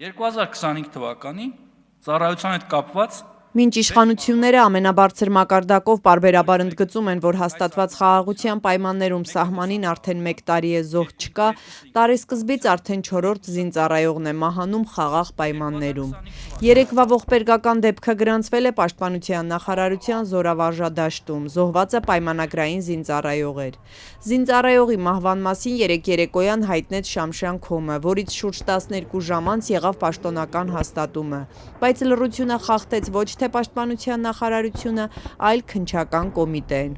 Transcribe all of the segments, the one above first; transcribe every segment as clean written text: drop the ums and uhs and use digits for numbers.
2025 թվականին ծառայության հետ կապված Մինչ իշխանությունները ամենաբարձր մակարդակով պարբերաբար ընդգծում են, որ հաստատված խաղաղության պայմաններում սահմանին արդեն 1 տարի է զոհ չկա, տարեսկզբից արդեն 4-րդ զինծառայողն է մահանում խաղաղ պայմաններում։ Երեկվա ողբերգական դեպքը գրանցվել է Պաշտպանության նախարարության զորավարժադաշտում, զոհվածը պայմանագրային զինծառայող էր։ Զինծառայողի մահվան մասին երեկ երեկոյան հայտնեց Շամշյան Քոմը, որից շուրջ 12 ժամ անց եղավ պաշտոնական հաստատումը, բայց լռությունը խախտեց ոչ թե Պաշտպանության նախարարությունը, այլ քննչական կոմիտեն։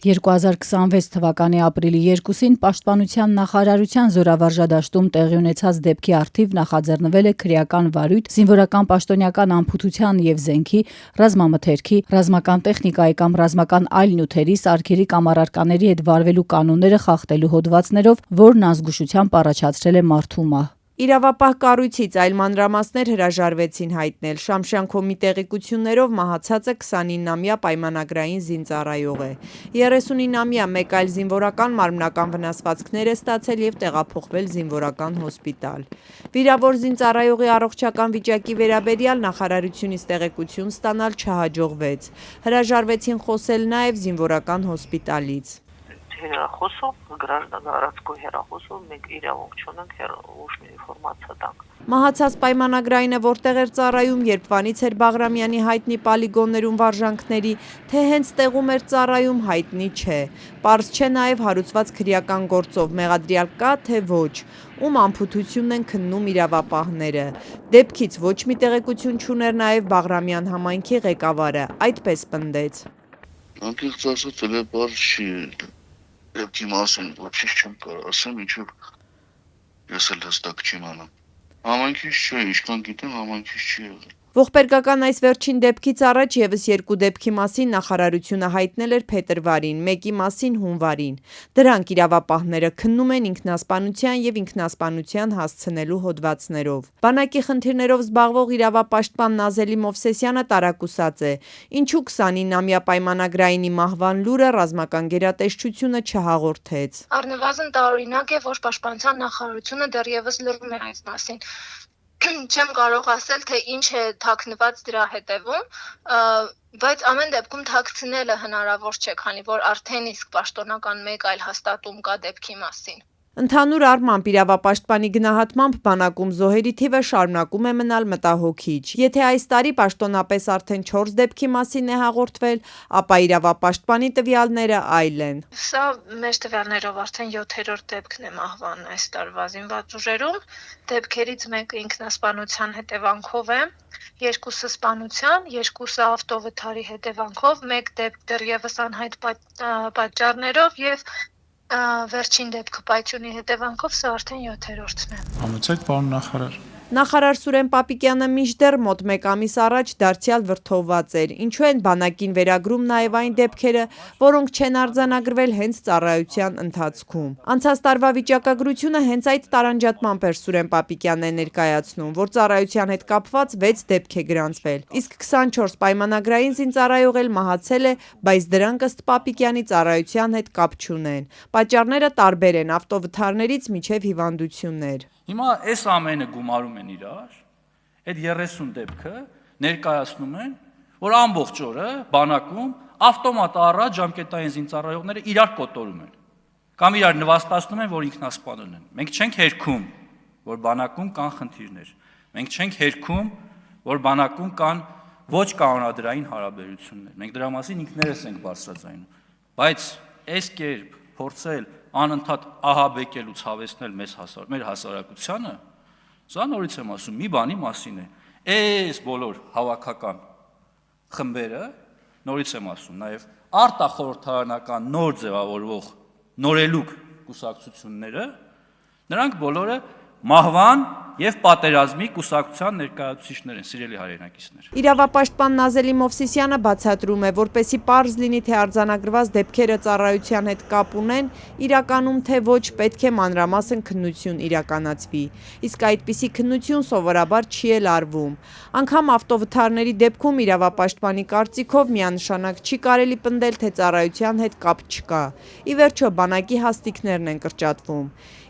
2026 թվականի ապրիլի 2-ին Պաշտպանության նախարարության զորավարժադաշտում տեղի ունեցած դեպքի առթիվ նախաձեռնվել է քրեական վարույթ զինվորական պաշտոնյական անփութության եւ զենքի, ռազմամթերքի, ռազմական տեխնիկայի կամ ռազմական այլ նյութերի, սարքերի կամ առարկաների հետ վարվելու կանոնները խախտելու հոդվածներով, որն ազգուշությամբ առաջացրել է մարդու մահ։ Իրավապահ կառույցից այլ մանրամասներ հրաժարվեցին հայտնել։ Շամշյան Քոմի տեղեկություններով մահացածը 29-ամյա պայմանագրային զինծառայող է։ 39-ամյա մեկ այլ զինվորական մարմնական վնասվածքներ է ստացել եւ տեղափոխվել զինվորական հոսպիտալ։ Վիրավոր զինծառայողի առողջական վիճակի վերաբերյալ նախարարությունից տեղեկություն ստանալ չհաջողվեց։ Հրաժարվեցին խոսել նաեւ զինվորական հոսպիտալից։ Հեռախոսով, գраждан առածքո հեռախոսով մենք իրավունք չունենք ուշքի ինֆորմացիա տանք։ Մահացած պայմանագրայինը որտեղ էր ծառայում, երբ Վանից էր Բաղրամյանի հայտնի պոլիգոններում վարժանքների, թե հենց տեղում էր ծառայում, հայտնի չէ։ Պարզ չէ նաև հարուցված քրեական գործով մեղադրյալ կա, թե ոչ, ում անփութությունն են քննում իրավապահները։ Դեպքից ոչ մի տեղեկություն չուներ նաև Բաղրամյան համայնքի ղեկավարը, այդպես պնդեց։ Անկեղծ ասած, էլ բարձ չի դեպքի մասին ոչինչ չեմ կարող ասեմ, ինչու ես էլ հստակ չեմ անում։ Համայնքից չէ, ինչքան գիտեմ, համայնքից չի եղել։ Ողբերգական այս վերջին դեպքից առաջ եւս 2 դեպքի մասին նախարարությունը հայտնել էր փետրվարին, մեկի մասին հունվարին։ Դրանք իրավապահները քննում են ինքնասպանության եւ ինքնասպանության հասցնելու հոդվածներով։ Բանակի խնդիրներով զբաղվող իրավապաշտպան Նազելի Մովսեսյանը տարակուսած է, ինչու 29-ամյա պայմանագրայինի մահվան լուրը ռազմական գերատեսչությունը չհաղորդեց։ Առնվազն տարօրինակ է, որ Պաշտպանության նախարարությունը դեռևս լռում է այս մասին։ Չեմ կարող ասել, թե ինչ է թաքնված դրա հետևում, բայց ամեն դեպքում թաքցնելը հնարավոր չէ, քանի որ արդեն իսկ պաշտոնական մեկ այլ հաստատում կա դեպքի մասին։ Ընդհանուր առմամբ իրավապաշտպանի գնահատմամբ բանակում զոհերի թիվը շարունակում է մնալ մտահոգիչ։ Եթե այս տարի պաշտոնապես արդեն 4 դեպքի մասին է հաղորդվել, ապա իրավապաշտպանի տվյալները այլ են։ Սա մեր տվյալներով արդեն 7-րդ դեպքն է մահվան այս տարվա զինված ուժերում։ Դեպքերից մեկը ինքնասպանության հետևանքով է, 2-ը սպանության, 2-ը ավտովթարի հետևանքով, 1 դեպք դեռևս անհայտ պատճառներով եւ վերջին դեպքը պայթյունի հետևանքով, սա արդեն 7-րդն է։ Համեցեք, պարոն նախարար։ Նախարար Սուրեն Պապիկյանը մինչդեռ մոտ 1 ամիս առաջ դարձյալ վրդովված էր, ինչու են բանակին վերագրում նաև այն դեպքերը, որոնք չեն արձանագրվել հենց ծառայության ընթացքում։ Անցած տարվա վիճակագրությունը հենց այդ տարանջատմամբ էր Սուրեն Պապիկյանն ներկայացնում, որ ծառայության հետ կապված 6 դեպք է գրանցվել, իսկ 24 պայմանագրային զինծառայող էլ մահացել է, բայց դրանք ըստ Պապիկյանի ծառայության հետ կապ չունեն։ Պատճառները տարբեր են, ավտովթարներից մինչև հիվանդություններ։ Հիմա այս ամենը գումարում են իրար, այդ 30 դեպքը ներկայացնում են, որ ամբողջ օրը բանակում ավտոմատ առաջ ժամկետային զինծառայողները իրար կոտորում են, կամ իրար նվաստացնում են, որ ինքնասպանել են։ Մենք չենք հերքում, որ բանակում կան խնդիրներ, մենք չենք հերքում, որ բանակում կան ոչ կանոնադրային հարաբերություններ, մենք դրա մասին ինքներս ենք բարձրաձայնում, բայց այս կերպ փորձել անընդհատ ահաբեկել ու ցավեցնել մեր հասարակությանը, սա նորից եմ ասում, մի բանի մասին է։ Այս բոլոր հավաքական խմբերը, նորից եմ ասում, նաև արտախորհրդարանական նոր ձևավորվող նորելուկ կուսակցությունները, նրանք բոլորը մահվան եւ պատերազմի կուսակցության ներկայացուցիչներ են, սիրելի հայրենակիցներ։ Իրավապաշտպան Նազելի Մովսիսյանը բացատրում է, որպեսզի պարզ լինի, թե արձանագրված դեպքերը ծառայության հետ կապ ունեն, իրականում թե ոչ, պետք է մանրամասն քննություն իրականացվի։ Իսկ այդպիսի քննություն սովորաբար չի էլ արվում։ Անգամ ավտովթարների դեպքում իրավապաշտպանի կարծիքով միանշանակ չի կարելի պնդել, թե ծառայության հետ կապ չկա։ Ի վերջո բանակի հաստիկներն են կրճատվում։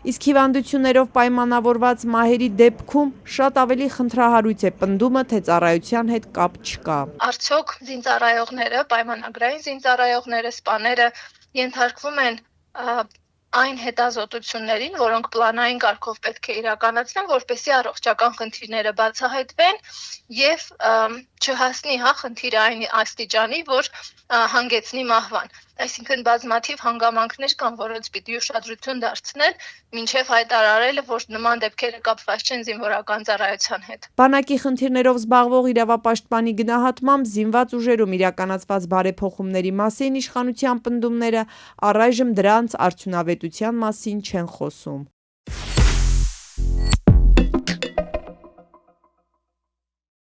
Իսկ հիվանդություններով պայմանավորված մահերի դեպքում շատ ավելի խնդրահարույց է պնդումը, թե ծառայության հետ կապ չկա։ Արդյոք զինծառայողները, պայմանագրային զինծառայողները, սպաները ենթարկվում են այն հետազոտություններին, որոնք պլանային կարգով պետք է իրականացնեն, որպեսզի առողջական խնդիրները բացահայտվեն եւ չհասնի խնդիրը այն աստիճանի, որ հանգեցնի մահվան։ Այսինքն բազմաթիվ հանգամանքներ կան, որոնց պիտի ուշադրություն դարձնել, մինչև հայտարարելը, որ նման դեպքերը կապված չեն զինվորական ծառայության հետ։ Բանակի խնդիրներով զբաղվող իրավապաշտպանի գնահատմամբ զինված ուժերում իրականացված բարեփոխումների մասին իշխանության պնդումները առայժմ դրանց արդյունավետության մասին չեն խոսում։